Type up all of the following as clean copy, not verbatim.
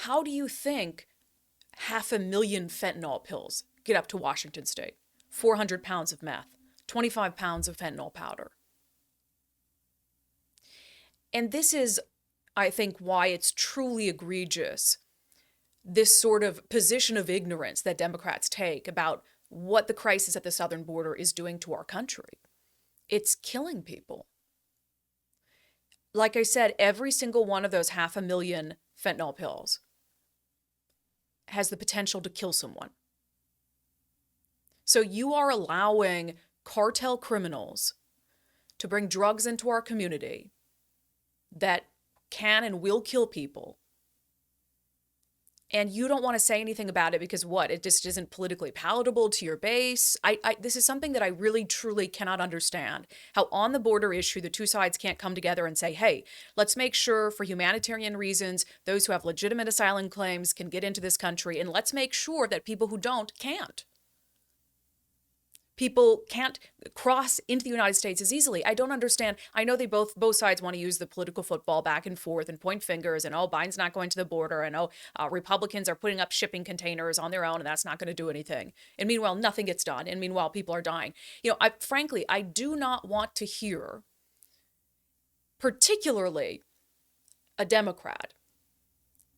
How do you think 500,000 fentanyl pills get up to Washington state? 400 pounds of meth, 25 pounds of fentanyl powder. And this is, I think, why it's truly egregious, this sort of position of ignorance that Democrats take about what the crisis at the southern border is doing to our country. It's killing people. Like I said, every single one of those 500,000 fentanyl pills has the potential to kill someone. So you are allowing cartel criminals to bring drugs into our community that can and will kill people. And you don't want to say anything about it because what? It just isn't politically palatable to your base. This is something that I really, truly cannot understand. How on the border issue, the two sides can't come together and say, hey, let's make sure for humanitarian reasons, those who have legitimate asylum claims can get into this country. And let's make sure that people who don't can't. People can't cross into the United States as easily. I don't understand. I know they both sides want to use the political football back and forth and point fingers and, oh, Biden's not going to the border, and Republicans are putting up shipping containers on their own and that's not going to do anything. And meanwhile, nothing gets done. And meanwhile, people are dying. Frankly, I do not want to hear, particularly a Democrat,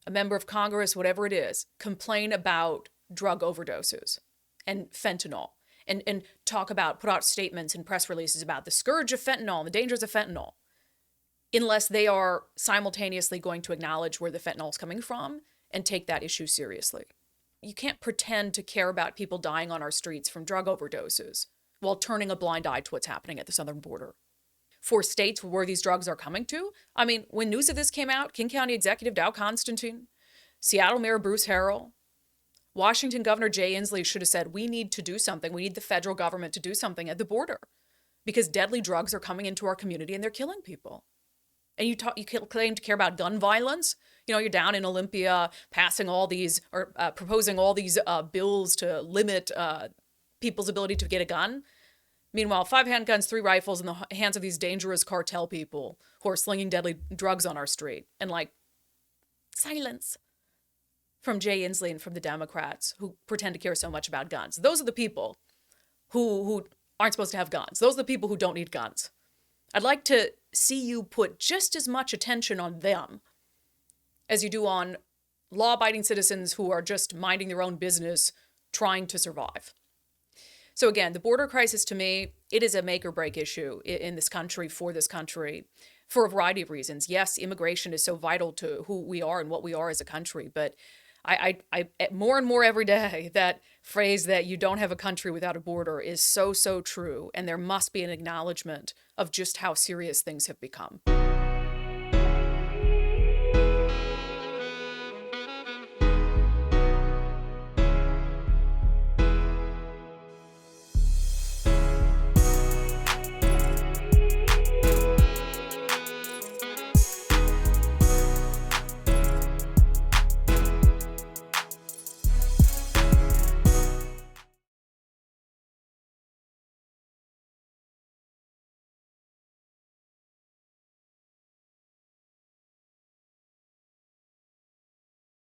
a member of Congress, whatever it is, complain about drug overdoses and fentanyl. And put out statements and press releases about the scourge of fentanyl and the dangers of fentanyl, unless they are simultaneously going to acknowledge where the fentanyl is coming from and take that issue seriously. You can't pretend to care about people dying on our streets from drug overdoses while turning a blind eye to what's happening at the southern border. For states where these drugs are coming to, when news of this came out, King County Executive Dow Constantine, Seattle Mayor Bruce Harrell, Washington Governor Jay Inslee should have said, we need to do something. We need the federal government to do something at the border because deadly drugs are coming into our community and they're killing people. And you claim to care about gun violence. You're down in Olympia passing all these or proposing all these bills to limit people's ability to get a gun. Meanwhile, 5 handguns, 3 rifles in the hands of these dangerous cartel people who are slinging deadly drugs on our street. And silence from Jay Inslee and from the Democrats who pretend to care so much about guns. Those are the people who aren't supposed to have guns. Those are the people who don't need guns. I'd like to see you put just as much attention on them as you do on law-abiding citizens who are just minding their own business, trying to survive. So again, the border crisis, to me, it is a make or break issue in this country, for this country, for a variety of reasons. Yes, immigration is so vital to who we are and what we are as a country, but I more and more every day, that phrase that you don't have a country without a border is so, so true. And there must be an acknowledgement of just how serious things have become.